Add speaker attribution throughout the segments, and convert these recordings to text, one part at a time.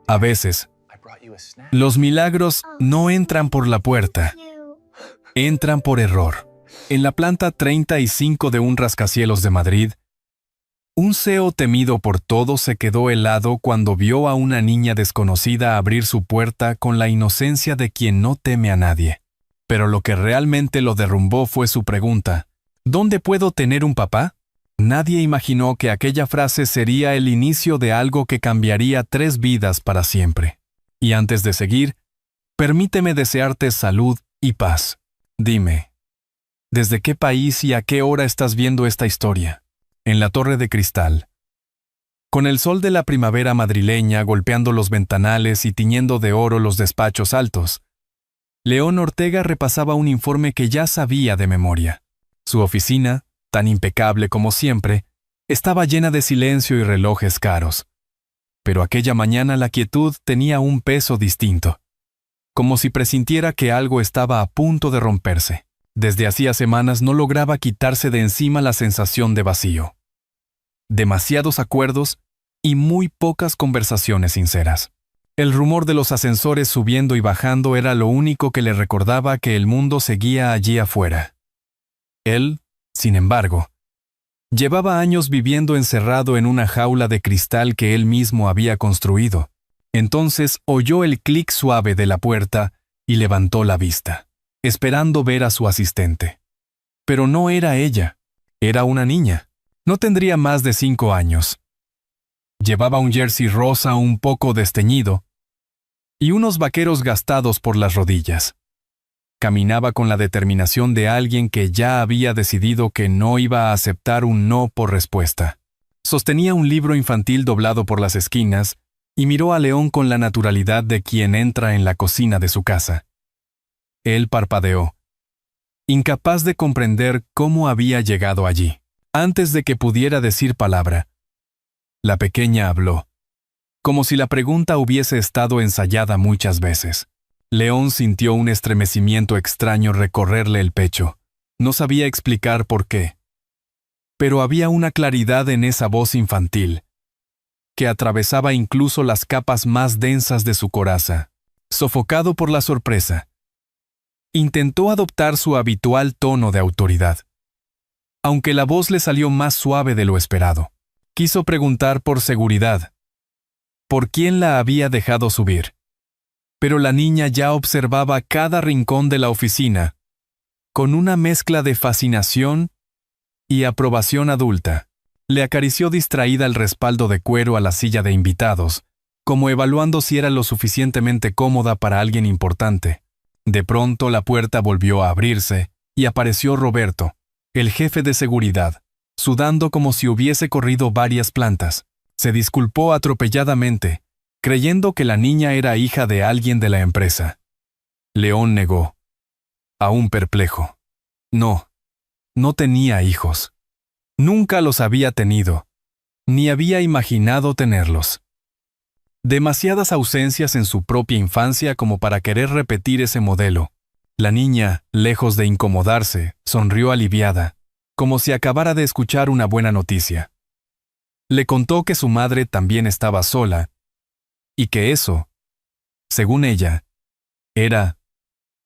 Speaker 1: A veces, los milagros no entran por la puerta, entran por error. En la planta 35 de un rascacielos de Madrid, un CEO temido por todos se quedó helado cuando vio a una niña desconocida abrir su puerta con la inocencia de quien no teme a nadie. Pero lo que realmente lo derrumbó fue su pregunta: ¿dónde puedo tener un papá? Nadie imaginó que aquella frase sería el inicio de algo que cambiaría 3 vidas para siempre. Y antes de seguir, permíteme desearte salud y paz. Dime, ¿desde qué país y a qué hora estás viendo esta historia? En la Torre de Cristal. Con el sol de la primavera madrileña golpeando los ventanales y tiñendo de oro los despachos altos, León Ortega repasaba un informe que ya sabía de memoria. Su oficina, tan impecable como siempre, estaba llena de silencio y relojes caros. Pero aquella mañana la quietud tenía un peso distinto, como si presintiera que algo estaba a punto de romperse. Desde hacía semanas no lograba quitarse de encima la sensación de vacío. Demasiados acuerdos y muy pocas conversaciones sinceras. El rumor de los ascensores subiendo y bajando era lo único que le recordaba que el mundo seguía allí afuera. Él, sin embargo, llevaba años viviendo encerrado en una jaula de cristal que él mismo había construido. Entonces oyó el clic suave de la puerta y levantó la vista, esperando ver a su asistente. Pero no era ella, era una niña. No tendría más de 5 años. Llevaba un jersey rosa un poco desteñido y unos vaqueros gastados por las rodillas. Caminaba con la determinación de alguien que ya había decidido que no iba a aceptar un no por respuesta. Sostenía un libro infantil doblado por las esquinas y miró a León con la naturalidad de quien entra en la cocina de su casa. Él parpadeó, incapaz de comprender cómo había llegado allí. Antes de que pudiera decir palabra, la pequeña habló, como si la pregunta hubiese estado ensayada muchas veces. León sintió un estremecimiento extraño recorrerle el pecho. No sabía explicar por qué. Pero había una claridad en esa voz infantil, que atravesaba incluso las capas más densas de su coraza. Sofocado por la sorpresa, intentó adoptar su habitual tono de autoridad. Aunque la voz le salió más suave de lo esperado. Quiso preguntar por seguridad, ¿por quién la había dejado subir? Pero la niña ya observaba cada rincón de la oficina, con una mezcla de fascinación y aprobación adulta. Le acarició distraída el respaldo de cuero a la silla de invitados, como evaluando si era lo suficientemente cómoda para alguien importante. De pronto la puerta volvió a abrirse y apareció Roberto, el jefe de seguridad, sudando como si hubiese corrido varias plantas. Se disculpó atropelladamente, creyendo que la niña era hija de alguien de la empresa. León negó, aún perplejo. No tenía hijos. Nunca los había tenido, ni había imaginado tenerlos. Demasiadas ausencias en su propia infancia como para querer repetir ese modelo. La niña, lejos de incomodarse, sonrió aliviada, como si acabara de escuchar una buena noticia. Le contó que su madre también estaba sola, y que eso, según ella, era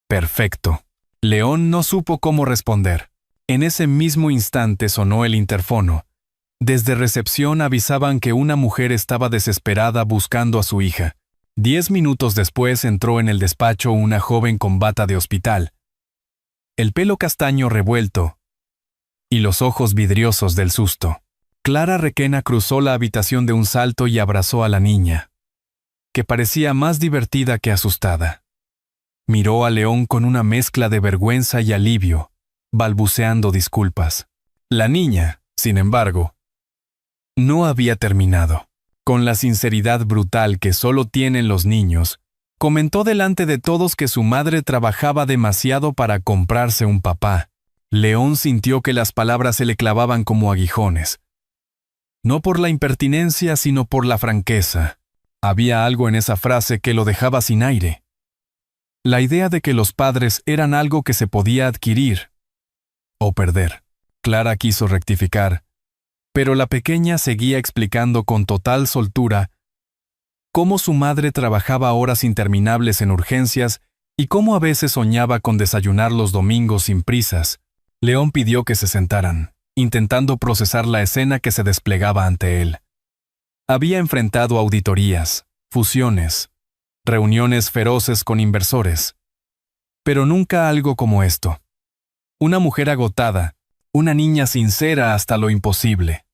Speaker 1: perfecto. León no supo cómo responder. En ese mismo instante sonó el interfono. Desde recepción avisaban que una mujer estaba desesperada buscando a su hija. 10 minutos después entró en el despacho una joven con bata de hospital, el pelo castaño revuelto y los ojos vidriosos del susto. Clara Requena cruzó la habitación de un salto y abrazó a la niña, que parecía más divertida que asustada. Miró a León con una mezcla de vergüenza y alivio, balbuceando disculpas. La niña, sin embargo, no había terminado. Con la sinceridad brutal que solo tienen los niños, comentó delante de todos que su madre trabajaba demasiado para comprarse un papá. León sintió que las palabras se le clavaban como aguijones. No por la impertinencia, sino por la franqueza. Había algo en esa frase que lo dejaba sin aire. La idea de que los padres eran algo que se podía adquirir o perder. Clara quiso rectificar, pero la pequeña seguía explicando con total soltura cómo su madre trabajaba horas interminables en urgencias y cómo a veces soñaba con desayunar los domingos sin prisas, León pidió que se sentaran, intentando procesar la escena que se desplegaba ante él. Había enfrentado auditorías, fusiones, reuniones feroces con inversores, pero nunca algo como esto. Una mujer agotada, una niña sincera hasta lo imposible,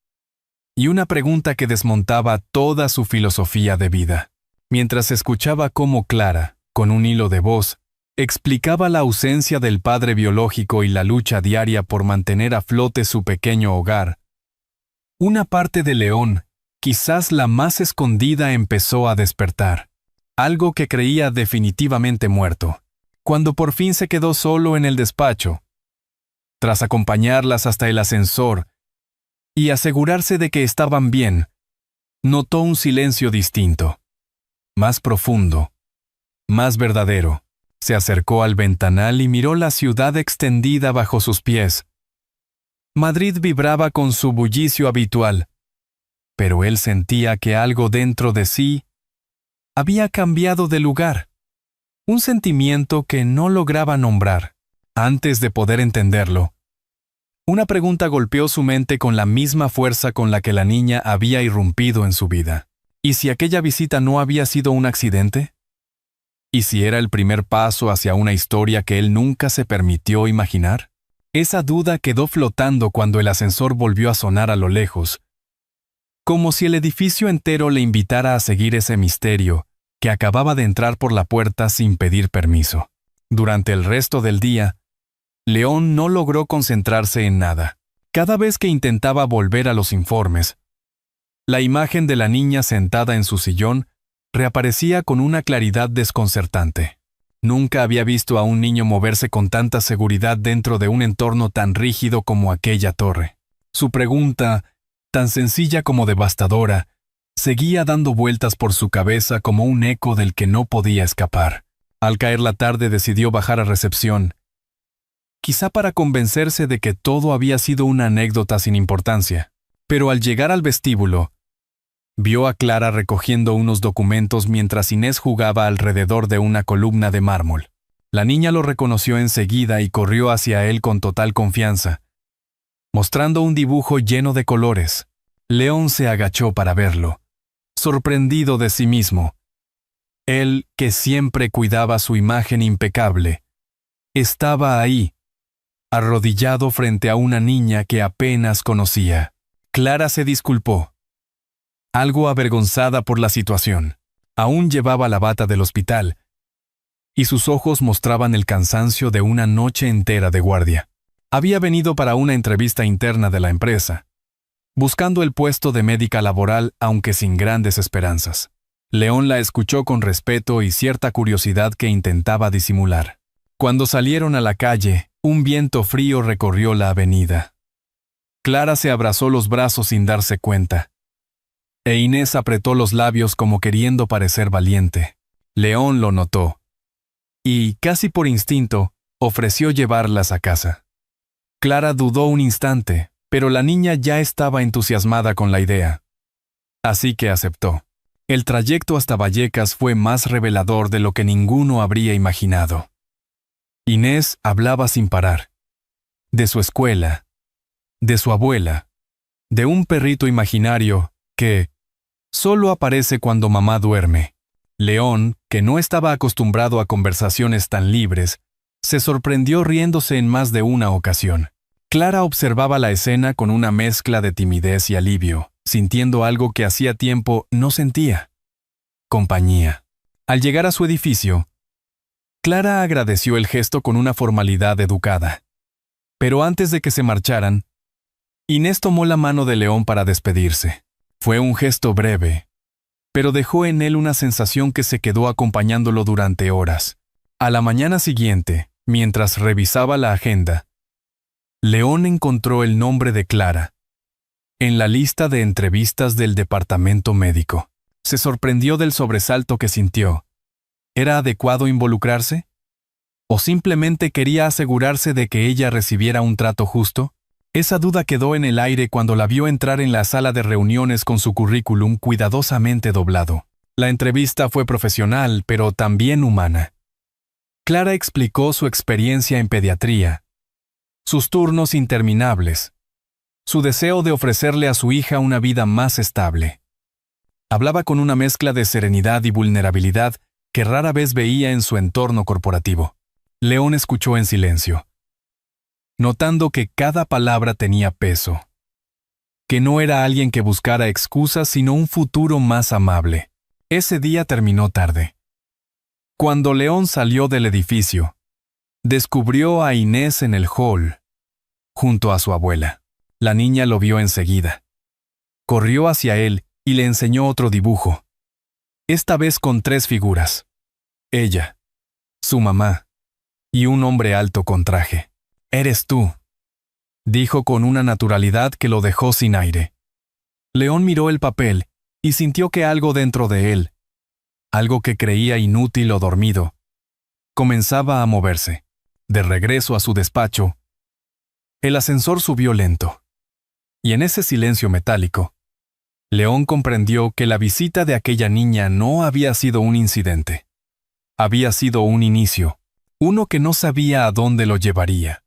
Speaker 1: y una pregunta que desmontaba toda su filosofía de vida. Mientras escuchaba cómo Clara, con un hilo de voz, explicaba la ausencia del padre biológico y la lucha diaria por mantener a flote su pequeño hogar, una parte de León, quizás la más escondida, empezó a despertar. Algo que creía definitivamente muerto, cuando por fin se quedó solo en el despacho. Tras acompañarlas hasta el ascensor y asegurarse de que estaban bien, notó un silencio distinto, más profundo, más verdadero. Se acercó al ventanal y miró la ciudad extendida bajo sus pies. Madrid vibraba con su bullicio habitual, pero él sentía que algo dentro de sí había cambiado de lugar, un sentimiento que no lograba nombrar. Antes de poder entenderlo, una pregunta golpeó su mente con la misma fuerza con la que la niña había irrumpido en su vida. ¿Y si aquella visita no había sido un accidente? ¿Y si era el primer paso hacia una historia que él nunca se permitió imaginar? Esa duda quedó flotando cuando el ascensor volvió a sonar a lo lejos, como si el edificio entero le invitara a seguir ese misterio que acababa de entrar por la puerta sin pedir permiso. Durante el resto del día, León no logró concentrarse en nada. Cada vez que intentaba volver a los informes, la imagen de la niña sentada en su sillón reaparecía con una claridad desconcertante. Nunca había visto a un niño moverse con tanta seguridad dentro de un entorno tan rígido como aquella torre. Su pregunta, tan sencilla como devastadora, seguía dando vueltas por su cabeza como un eco del que no podía escapar. Al caer la tarde decidió bajar a recepción, quizá para convencerse de que todo había sido una anécdota sin importancia. Pero al llegar al vestíbulo, vio a Clara recogiendo unos documentos mientras Inés jugaba alrededor de una columna de mármol. La niña lo reconoció enseguida y corrió hacia él con total confianza, mostrando un dibujo lleno de colores. León se agachó para verlo, sorprendido de sí mismo. Él, que siempre cuidaba su imagen impecable, estaba ahí, arrodillado frente a una niña que apenas conocía. Clara se disculpó, algo avergonzada por la situación. Aún llevaba la bata del hospital, y sus ojos mostraban el cansancio de una noche entera de guardia. Había venido para una entrevista interna de la empresa, buscando el puesto de médica laboral, aunque sin grandes esperanzas. León la escuchó con respeto y cierta curiosidad que intentaba disimular. Cuando salieron a la calle, un viento frío recorrió la avenida. Clara se abrazó los brazos sin darse cuenta, e Inés apretó los labios como queriendo parecer valiente. León lo notó, y, casi por instinto, ofreció llevarlas a casa. Clara dudó un instante, pero la niña ya estaba entusiasmada con la idea. Así que aceptó. El trayecto hasta Vallecas fue más revelador de lo que ninguno habría imaginado. Inés hablaba sin parar. De su escuela, de su abuela, de un perrito imaginario que solo aparece cuando mamá duerme. León, que no estaba acostumbrado a conversaciones tan libres, se sorprendió riéndose en más de una ocasión. Clara observaba la escena con una mezcla de timidez y alivio, sintiendo algo que hacía tiempo no sentía: compañía. Al llegar a su edificio, Clara agradeció el gesto con una formalidad educada. Pero antes de que se marcharan, Inés tomó la mano de León para despedirse. Fue un gesto breve, pero dejó en él una sensación que se quedó acompañándolo durante horas. A la mañana siguiente, mientras revisaba la agenda, León encontró el nombre de Clara en la lista de entrevistas del departamento médico. Se sorprendió del sobresalto que sintió. ¿Era adecuado involucrarse? ¿O simplemente quería asegurarse de que ella recibiera un trato justo? Esa duda quedó en el aire cuando la vio entrar en la sala de reuniones con su currículum cuidadosamente doblado. La entrevista fue profesional, pero también humana. Clara explicó su experiencia en pediatría, sus turnos interminables, su deseo de ofrecerle a su hija una vida más estable. Hablaba con una mezcla de serenidad y vulnerabilidad que rara vez veía en su entorno corporativo. León escuchó en silencio, notando que cada palabra tenía peso, que no era alguien que buscara excusas, sino un futuro más amable. Ese día terminó tarde. Cuando León salió del edificio, descubrió a Inés en el hall, junto a su abuela. La niña lo vio enseguida. Corrió hacia él y le enseñó otro dibujo, esta vez con 3 figuras. Ella, su mamá y un hombre alto con traje. «Eres tú», dijo con una naturalidad que lo dejó sin aire. León miró el papel y sintió que algo dentro de él, algo que creía inútil o dormido, comenzaba a moverse. De regreso a su despacho, el ascensor subió lento. Y en ese silencio metálico, León comprendió que la visita de aquella niña no había sido un incidente. Había sido un inicio, uno que no sabía a dónde lo llevaría,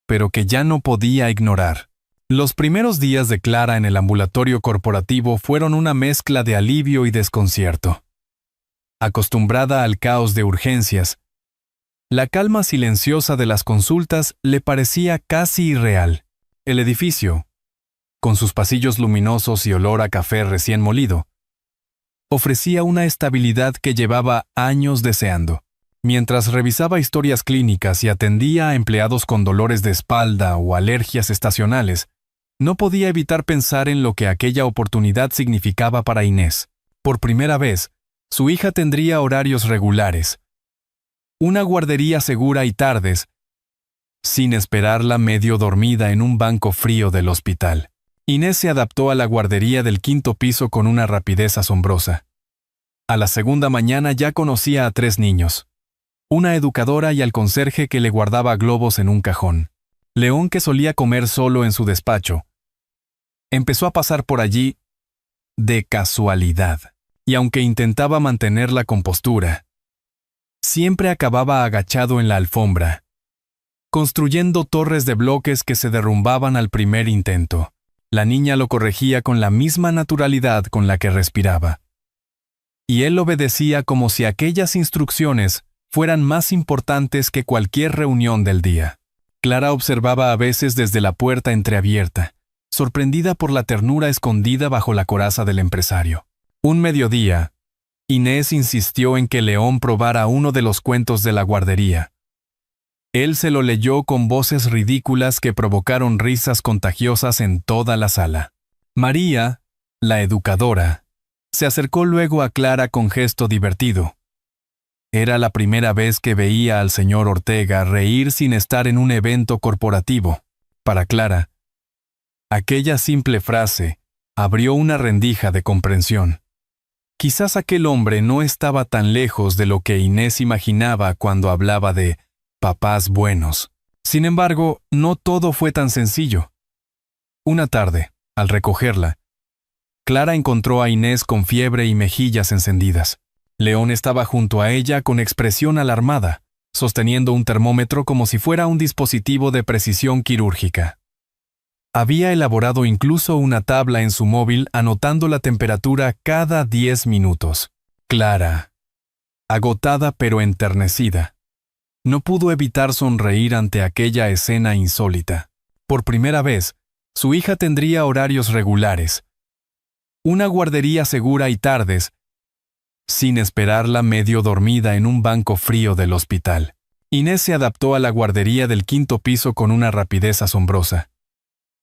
Speaker 1: pero que ya no podía ignorar. Los primeros días de Clara en el ambulatorio corporativo fueron una mezcla de alivio y desconcierto. Acostumbrada al caos de urgencias, la calma silenciosa de las consultas le parecía casi irreal. El edificio, con sus pasillos luminosos y olor a café recién molido, ofrecía una estabilidad que llevaba años deseando. Mientras revisaba historias clínicas y atendía a empleados con dolores de espalda o alergias estacionales, no podía evitar pensar en lo que aquella oportunidad significaba para Inés. Por primera vez, su hija tendría horarios regulares, una guardería segura y tardes, sin esperarla medio dormida en un banco frío del hospital. Inés se adaptó a la guardería del 5º piso con una rapidez asombrosa. A la segunda mañana ya conocía a 3 niños, una educadora y al conserje que le guardaba globos en un cajón. León, que solía comer solo en su despacho, empezó a pasar por allí de casualidad, y aunque intentaba mantener la compostura, siempre acababa agachado en la alfombra, construyendo torres de bloques que se derrumbaban al primer intento. La niña lo corregía con la misma naturalidad con la que respiraba, y él obedecía como si aquellas instrucciones fueran más importantes que cualquier reunión del día. Clara observaba a veces desde la puerta entreabierta, sorprendida por la ternura escondida bajo la coraza del empresario. Un mediodía, Inés insistió en que León probara uno de los cuentos de la guardería. Él se lo leyó con voces ridículas que provocaron risas contagiosas en toda la sala. María, la educadora, se acercó luego a Clara con gesto divertido. Era la primera vez que veía al señor Ortega reír sin estar en un evento corporativo. Para Clara, aquella simple frase abrió una rendija de comprensión. Quizás aquel hombre no estaba tan lejos de lo que Inés imaginaba cuando hablaba de papás buenos. Sin embargo, no todo fue tan sencillo. Una tarde, al recogerla, Clara encontró a Inés con fiebre y mejillas encendidas. León estaba junto a ella con expresión alarmada, sosteniendo un termómetro como si fuera un dispositivo de precisión quirúrgica. Había elaborado incluso una tabla en su móvil anotando la temperatura cada 10 minutos. Clara, agotada pero enternecida, no pudo evitar sonreír ante aquella escena insólita. Por primera vez, su hija tendría horarios regulares, una guardería segura y tardes, sin esperarla medio dormida en un banco frío del hospital. Inés se adaptó a la guardería del 5º piso con una rapidez asombrosa.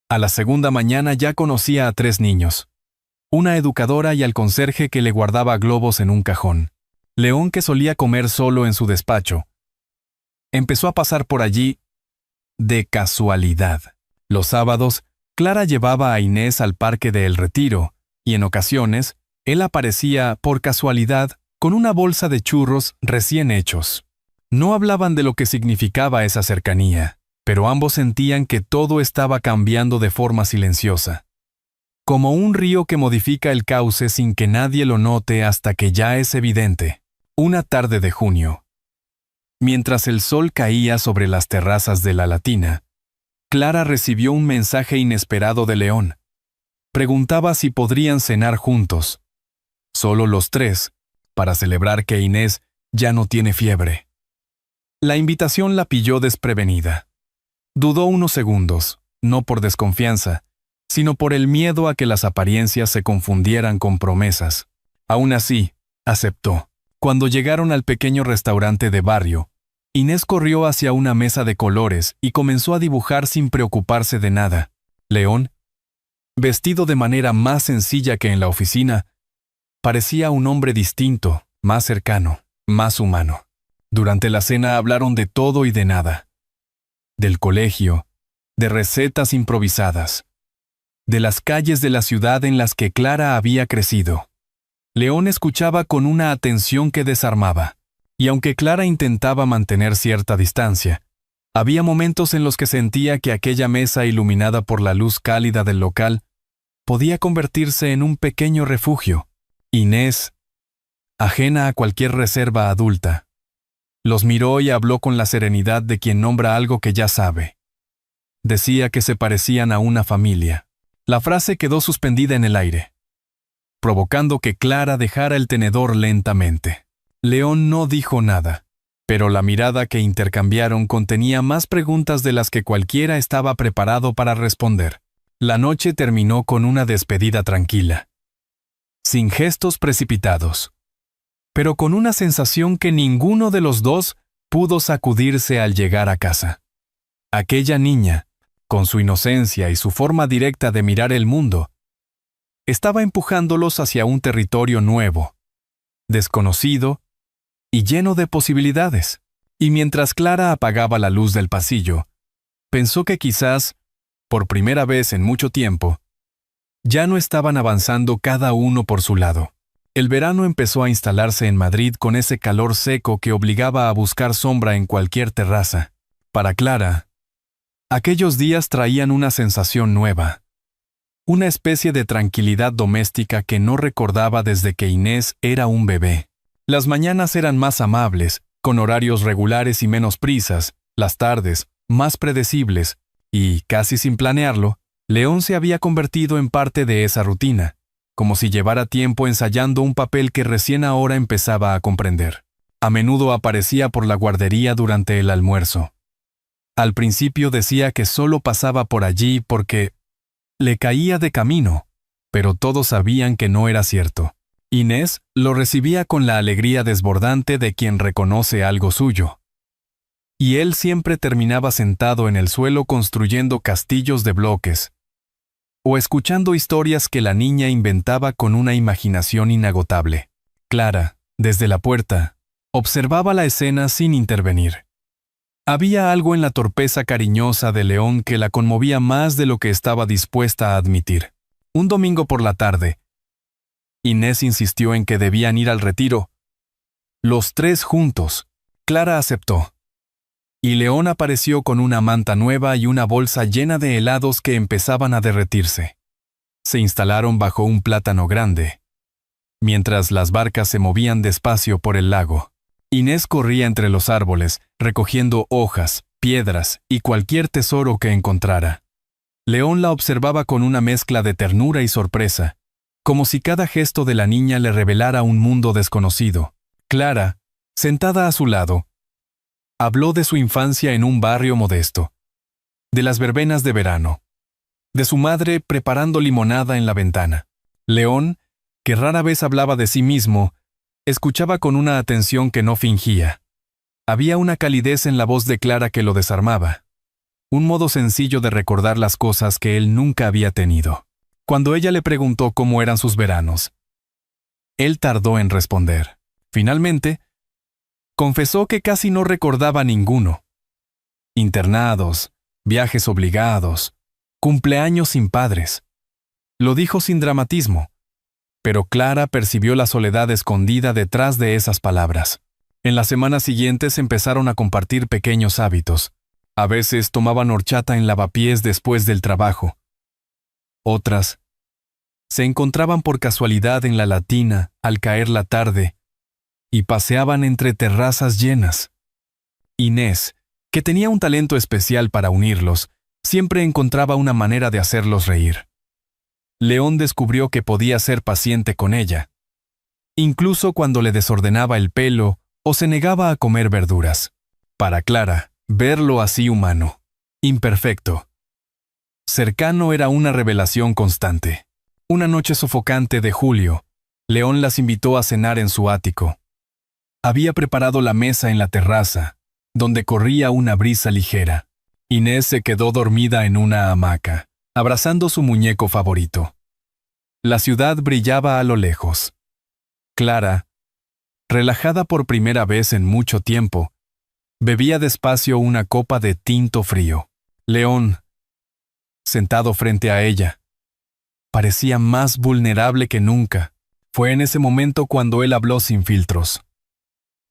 Speaker 1: A la segunda mañana ya conocía a 3 niños, una educadora y al conserje que le guardaba globos en un cajón. León, que solía comer solo en su despacho, empezó a pasar por allí de casualidad. Los sábados, Clara llevaba a Inés al parque de El Retiro, y en ocasiones, él aparecía, por casualidad, con una bolsa de churros recién hechos. No hablaban de lo que significaba esa cercanía, pero ambos sentían que todo estaba cambiando de forma silenciosa. como un río que modifica el cauce sin que nadie lo note hasta que ya es evidente. Una tarde de junio. Mientras el sol caía sobre las terrazas de la Latina, Clara recibió un mensaje inesperado de León. Preguntaba si podrían cenar juntos, solo los tres, para celebrar que Inés ya no tiene fiebre. La invitación la pilló desprevenida. Dudó unos segundos, no por desconfianza, sino por el miedo a que las apariencias se confundieran con promesas. Aún así, aceptó. Cuando llegaron al pequeño restaurante de barrio, Inés corrió hacia una mesa de colores y comenzó a dibujar sin preocuparse de nada. León, vestido de manera más sencilla que en la oficina, parecía un hombre distinto, más cercano, más humano. Durante la cena hablaron de todo y de nada. Del colegio, de recetas improvisadas, de las calles de la ciudad en las que Clara había crecido. León escuchaba con una atención que desarmaba, y aunque Clara intentaba mantener cierta distancia, había momentos en los que sentía que aquella mesa iluminada por la luz cálida del local podía convertirse en un pequeño refugio. Inés, ajena a cualquier reserva adulta, los miró y habló con la serenidad de quien nombra algo que ya sabe. Decía que se parecían a una familia. La frase quedó suspendida en el aire, provocando que Clara dejara el tenedor lentamente. León no dijo nada, pero la mirada que intercambiaron contenía más preguntas de las que cualquiera estaba preparado para responder. La noche terminó con una despedida tranquila, sin gestos precipitados, pero con una sensación que ninguno de los dos pudo sacudirse al llegar a casa. Aquella niña, con su inocencia y su forma directa de mirar el mundo, estaba empujándolos hacia un territorio nuevo, desconocido y lleno de posibilidades. Y mientras Clara apagaba la luz del pasillo, pensó que quizás, por primera vez en mucho tiempo, ya no estaban avanzando cada uno por su lado. El verano empezó a instalarse en Madrid con ese calor seco que obligaba a buscar sombra en cualquier terraza. Para Clara, aquellos días traían una sensación nueva, una especie de tranquilidad doméstica que no recordaba desde que Inés era un bebé. Las mañanas eran más amables, con horarios regulares y menos prisas, las tardes, más predecibles, y, casi sin planearlo, León se había convertido en parte de esa rutina, como si llevara tiempo ensayando un papel que recién ahora empezaba a comprender. A menudo aparecía por la guardería durante el almuerzo. Al principio decía que solo pasaba por allí porque le caía de camino, pero todos sabían que no era cierto. Inés lo recibía con la alegría desbordante de quien reconoce algo suyo. Y él siempre terminaba sentado en el suelo construyendo castillos de bloques, o escuchando historias que la niña inventaba con una imaginación inagotable. Clara, desde la puerta, observaba la escena sin intervenir. Había algo en la torpeza cariñosa de León que la conmovía más de lo que estaba dispuesta a admitir. Un domingo por la tarde, Inés insistió en que debían ir al retiro. Los tres juntos. Clara aceptó. Y León apareció con una manta nueva y una bolsa llena de helados que empezaban a derretirse. Se instalaron bajo un plátano grande, mientras las barcas se movían despacio por el lago. Inés corría entre los árboles, recogiendo hojas, piedras y cualquier tesoro que encontrara. León la observaba con una mezcla de ternura y sorpresa, como si cada gesto de la niña le revelara un mundo desconocido. Clara, sentada a su lado, habló de su infancia en un barrio modesto, de las verbenas de verano, de su madre preparando limonada en la ventana. León, que rara vez hablaba de sí mismo, escuchaba con una atención que no fingía. Había una calidez en la voz de Clara que lo desarmaba, un modo sencillo de recordar las cosas que él nunca había tenido. Cuando ella le preguntó cómo eran sus veranos, él tardó en responder. Finalmente, confesó que casi no recordaba ninguno. Internados, viajes obligados, cumpleaños sin padres. Lo dijo sin dramatismo, pero Clara percibió la soledad escondida detrás de esas palabras. En las semanas siguientes empezaron a compartir pequeños hábitos. A veces tomaban horchata en lavapiés después del trabajo. Otras, Se encontraban por casualidad en la Latina al caer la tarde y paseaban entre terrazas llenas. Inés, que tenía un talento especial para unirlos, siempre encontraba una manera de hacerlos reír. León descubrió que podía ser paciente con ella, incluso cuando le desordenaba el pelo o se negaba a comer verduras. Para Clara, verlo así humano, imperfecto, cercano era una revelación constante. Una noche sofocante de julio, León las invitó a cenar en su ático. Había preparado la mesa en la terraza, donde corría una brisa ligera. Inés se quedó dormida en una hamaca, abrazando su muñeco favorito. La ciudad brillaba a lo lejos. Clara, relajada por primera vez en mucho tiempo, bebía despacio una copa de tinto frío. León, sentado frente a ella, parecía más vulnerable que nunca. Fue en ese momento cuando él habló sin filtros.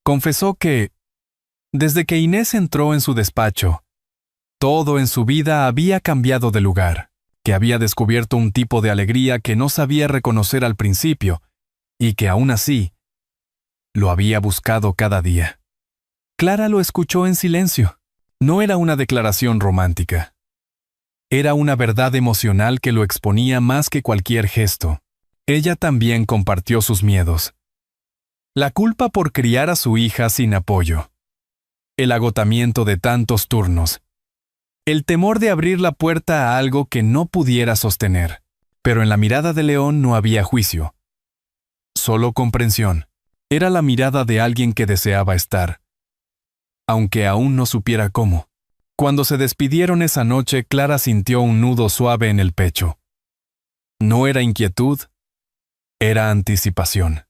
Speaker 1: Confesó que, desde que Inés entró en su despacho, todo en su vida había cambiado de lugar, que había descubierto un tipo de alegría que no sabía reconocer al principio, y que aún así, lo había buscado cada día. Clara lo escuchó en silencio. No era una declaración romántica. Era una verdad emocional que lo exponía más que cualquier gesto. Ella también compartió sus miedos. La culpa por criar a su hija sin apoyo. El agotamiento de tantos turnos. El temor de abrir la puerta a algo que no pudiera sostener. Pero en la mirada de León no había juicio. Solo comprensión. Era la mirada de alguien que deseaba estar, aunque aún no supiera cómo. Cuando se despidieron esa noche, Clara sintió un nudo suave en el pecho. No era inquietud, era anticipación.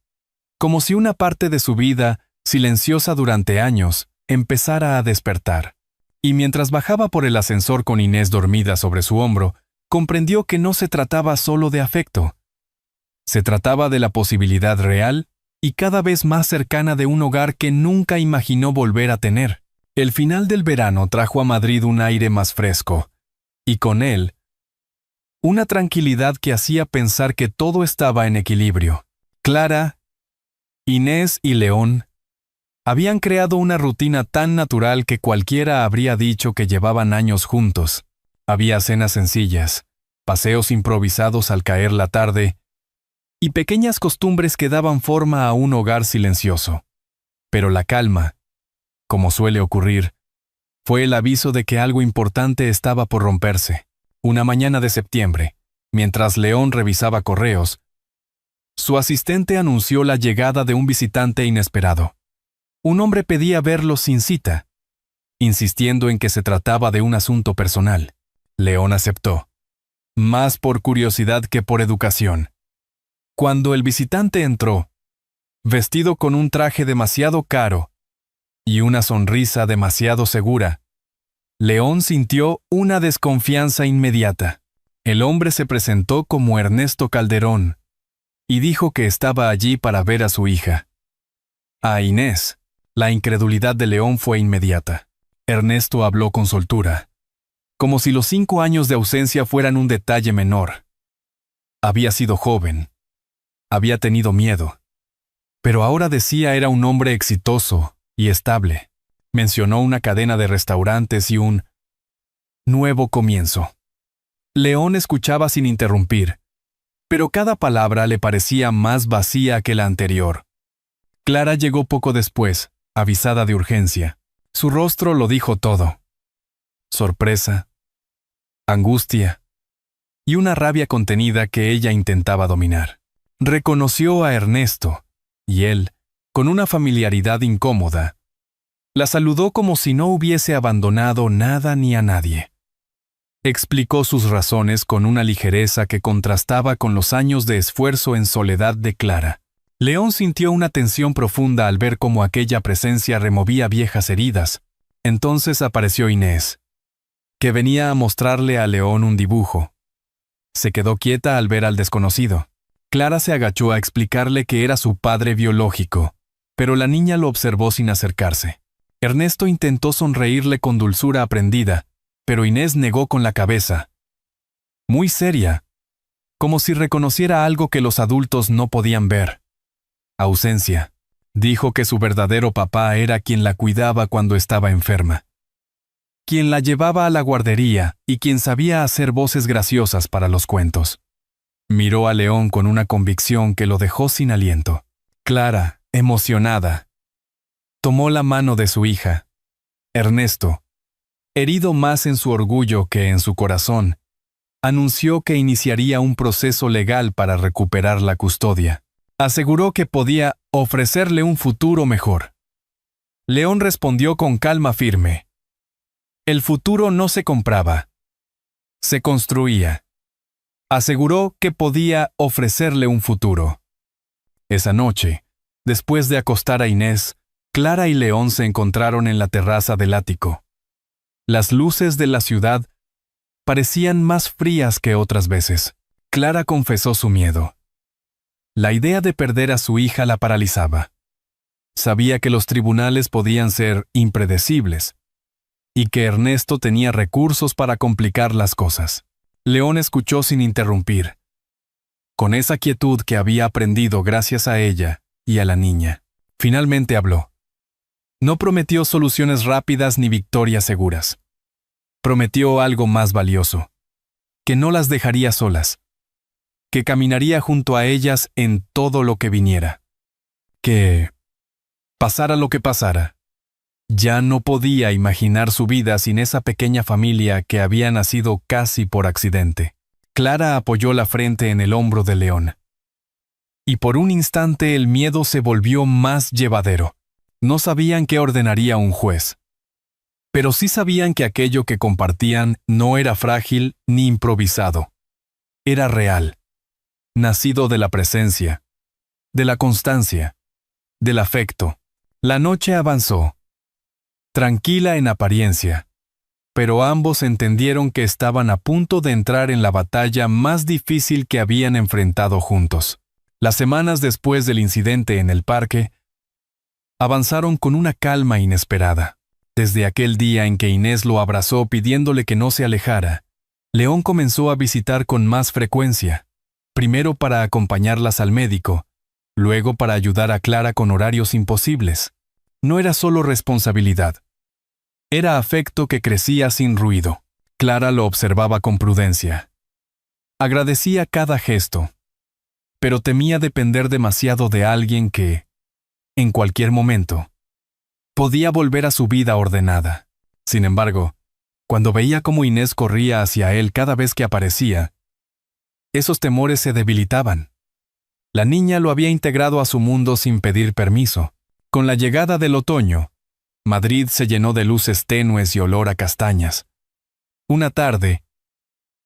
Speaker 1: Como si una parte de su vida, silenciosa durante años, empezara a despertar. Y mientras bajaba por el ascensor con Inés dormida sobre su hombro, comprendió que no se trataba solo de afecto. Se trataba de la posibilidad real y cada vez más cercana de un hogar que nunca imaginó volver a tener. El final del verano trajo a Madrid un aire más fresco, y con él, una tranquilidad que hacía pensar que todo estaba en equilibrio. Clara, Inés y León habían creado una rutina tan natural que cualquiera habría dicho que llevaban años juntos. Había cenas sencillas, paseos improvisados al caer la tarde, y pequeñas costumbres que daban forma a un hogar silencioso. Pero la calma, como suele ocurrir, fue el aviso de que algo importante estaba por romperse. Una mañana de septiembre, mientras León revisaba correos, su asistente anunció la llegada de un visitante inesperado. Un hombre pedía verlo sin cita, insistiendo en que se trataba de un asunto personal. León aceptó, más por curiosidad que por educación. Cuando el visitante entró, vestido con un traje demasiado caro y una sonrisa demasiado segura, León sintió una desconfianza inmediata. El hombre se presentó como Ernesto Calderón y dijo que estaba allí para ver a su hija. A Inés, la incredulidad de León fue inmediata. Ernesto habló con soltura, como si los 5 años de ausencia fueran un detalle menor. Había sido joven, había tenido miedo, pero ahora decía era un hombre exitoso y estable. Mencionó una cadena de restaurantes y un nuevo comienzo. León escuchaba sin interrumpir, pero cada palabra le parecía más vacía que la anterior. Clara llegó poco después, avisada de urgencia. Su rostro lo dijo todo. Sorpresa, angustia y una rabia contenida que ella intentaba dominar. Reconoció a Ernesto, y él, con una familiaridad incómoda, la saludó como si no hubiese abandonado nada ni a nadie. Explicó sus razones con una ligereza que contrastaba con los años de esfuerzo en soledad de Clara. León sintió una tensión profunda al ver cómo aquella presencia removía viejas heridas. Entonces apareció Inés, que venía a mostrarle a León un dibujo. Se quedó quieta al ver al desconocido. Clara se agachó a explicarle que era su padre biológico, pero la niña lo observó sin acercarse. Ernesto intentó sonreírle con dulzura aprendida, pero Inés negó con la cabeza. Muy seria, como si reconociera algo que los adultos no podían ver. Ausencia. Dijo que su verdadero papá era quien la cuidaba cuando estaba enferma, quien la llevaba a la guardería y quien sabía hacer voces graciosas para los cuentos. Miró a León con una convicción que lo dejó sin aliento. Clara, emocionada, tomó la mano de su hija. Ernesto, herido más en su orgullo que en su corazón, anunció que iniciaría un proceso legal para recuperar la custodia. Aseguró que podía ofrecerle un futuro mejor. León respondió con calma firme. El futuro no se compraba, se construía. Aseguró que podía ofrecerle un futuro. Esa noche, después de acostar a Inés, Clara y León se encontraron en la terraza del ático. Las luces de la ciudad parecían más frías que otras veces. Clara confesó su miedo. La idea de perder a su hija la paralizaba. Sabía que los tribunales podían ser impredecibles y que Ernesto tenía recursos para complicar las cosas. León escuchó sin interrumpir, con esa quietud que había aprendido gracias a ella y a la niña. Finalmente habló. No prometió soluciones rápidas ni victorias seguras. Prometió algo más valioso, que no las dejaría solas, que caminaría junto a ellas en todo lo que viniera, que, pasara lo que pasara, ya no podía imaginar su vida sin esa pequeña familia que había nacido casi por accidente. Clara apoyó la frente en el hombro de León. Y por un instante el miedo se volvió más llevadero. No sabían qué ordenaría un juez. Pero sí sabían que aquello que compartían no era frágil ni improvisado. Era real, nacido de la presencia, de la constancia, del afecto. La noche avanzó, tranquila en apariencia, pero ambos entendieron que estaban a punto de entrar en la batalla más difícil que habían enfrentado juntos. Las semanas después del incidente en el parque, avanzaron con una calma inesperada. Desde aquel día en que Inés lo abrazó pidiéndole que no se alejara, León comenzó a visitar con más frecuencia, primero para acompañarlas al médico, luego para ayudar a Clara con horarios imposibles. No era solo responsabilidad. Era afecto que crecía sin ruido. Clara lo observaba con prudencia. Agradecía cada gesto, pero temía depender demasiado de alguien que, en cualquier momento, podía volver a su vida ordenada. Sin embargo, cuando veía cómo Inés corría hacia él cada vez que aparecía, esos temores se debilitaban. La niña lo había integrado a su mundo sin pedir permiso. Con la llegada del otoño, Madrid se llenó de luces tenues y olor a castañas. Una tarde,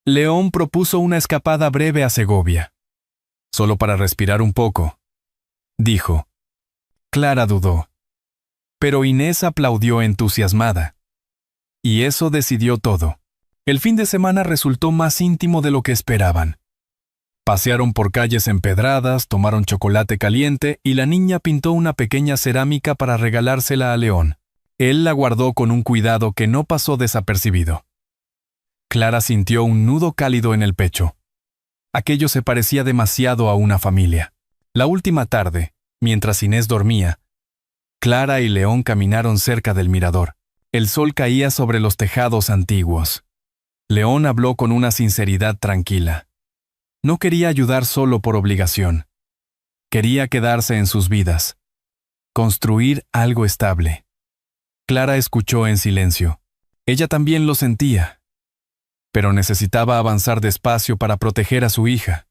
Speaker 1: León propuso una escapada breve a Segovia. Solo para respirar un poco, dijo. Clara dudó. Pero Inés aplaudió entusiasmada. Y eso decidió todo. El fin de semana resultó más íntimo de lo que esperaban. Pasearon por calles empedradas, tomaron chocolate caliente y la niña pintó una pequeña cerámica para regalársela a León. Él la guardó con un cuidado que no pasó desapercibido. Clara sintió un nudo cálido en el pecho. Aquello se parecía demasiado a una familia. La última tarde, mientras Inés dormía, Clara y León caminaron cerca del mirador. El sol caía sobre los tejados antiguos. León habló con una sinceridad tranquila. No quería ayudar solo por obligación. Quería quedarse en sus vidas. Construir algo estable. Clara escuchó en silencio. Ella también lo sentía. Pero necesitaba avanzar despacio para proteger a su hija.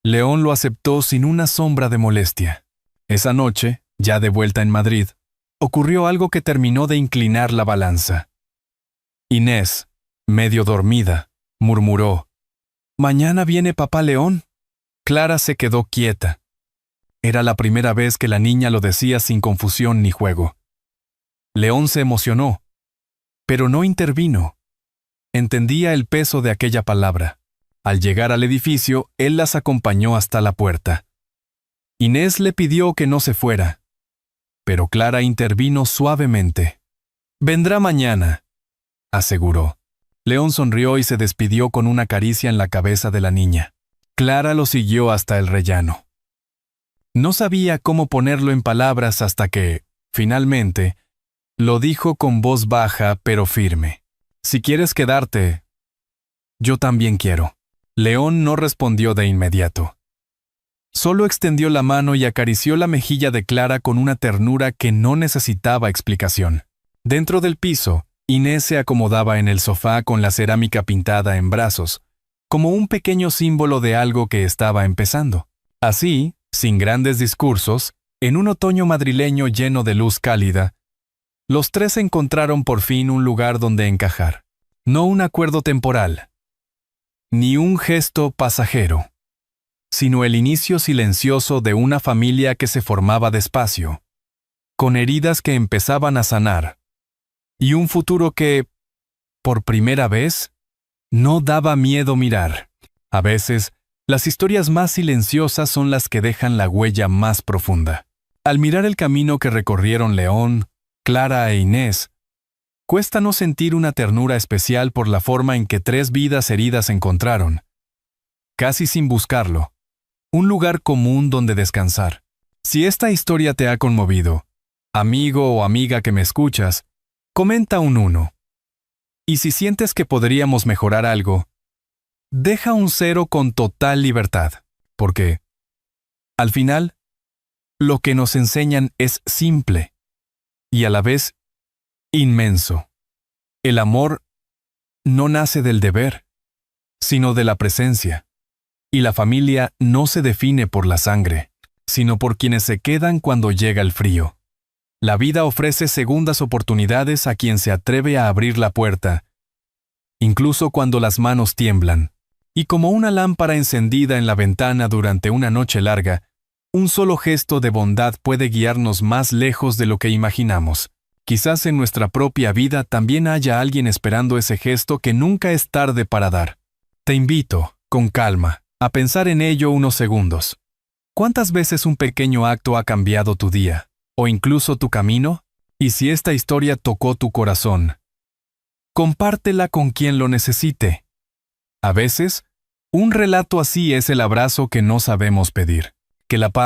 Speaker 1: León lo aceptó sin una sombra de molestia. Esa noche, ya de vuelta en Madrid, ocurrió algo que terminó de inclinar la balanza. Inés, medio dormida, murmuró: «¿Mañana viene papá León?» Clara se quedó quieta. Era la primera vez que la niña lo decía sin confusión ni juego. León se emocionó, pero no intervino. Entendía el peso de aquella palabra. Al llegar al edificio, él las acompañó hasta la puerta. Inés le pidió que no se fuera, pero Clara intervino suavemente. «Vendrá mañana», aseguró. León sonrió y se despidió con una caricia en la cabeza de la niña. Clara lo siguió hasta el rellano. No sabía cómo ponerlo en palabras hasta que, finalmente, lo dijo con voz baja pero firme. Si quieres quedarte, yo también quiero. León no respondió de inmediato. Solo extendió la mano y acarició la mejilla de Clara con una ternura que no necesitaba explicación. Dentro del piso, Inés se acomodaba en el sofá con la cerámica pintada en brazos, como un pequeño símbolo de algo que estaba empezando. Así, sin grandes discursos, en un otoño madrileño lleno de luz cálida, los tres encontraron por fin un lugar donde encajar. No un acuerdo temporal, ni un gesto pasajero, sino el inicio silencioso de una familia que se formaba despacio, con heridas que empezaban a sanar, y un futuro que, por primera vez, no daba miedo mirar. A veces, las historias más silenciosas son las que dejan la huella más profunda. Al mirar el camino que recorrieron León, Clara e Inés, cuesta no sentir una ternura especial por la forma en que tres vidas heridas encontraron, casi sin buscarlo, un lugar común donde descansar. Si esta historia te ha conmovido, amigo o amiga que me escuchas, comenta un 1. Y si sientes que podríamos mejorar algo, deja un 0 con total libertad, porque, al final, lo que nos enseñan es simple y a la vez inmenso. El amor no nace del deber, sino de la presencia. Y la familia no se define por la sangre, sino por quienes se quedan cuando llega el frío. La vida ofrece segundas oportunidades a quien se atreve a abrir la puerta, incluso cuando las manos tiemblan. Y como una lámpara encendida en la ventana durante una noche larga, un solo gesto de bondad puede guiarnos más lejos de lo que imaginamos. Quizás en nuestra propia vida también haya alguien esperando ese gesto que nunca es tarde para dar. Te invito, con calma, a pensar en ello unos segundos. ¿Cuántas veces un pequeño acto ha cambiado tu día, o incluso tu camino? Y si esta historia tocó tu corazón, compártela con quien lo necesite. A veces, un relato así es el abrazo que no sabemos pedir. Que la paz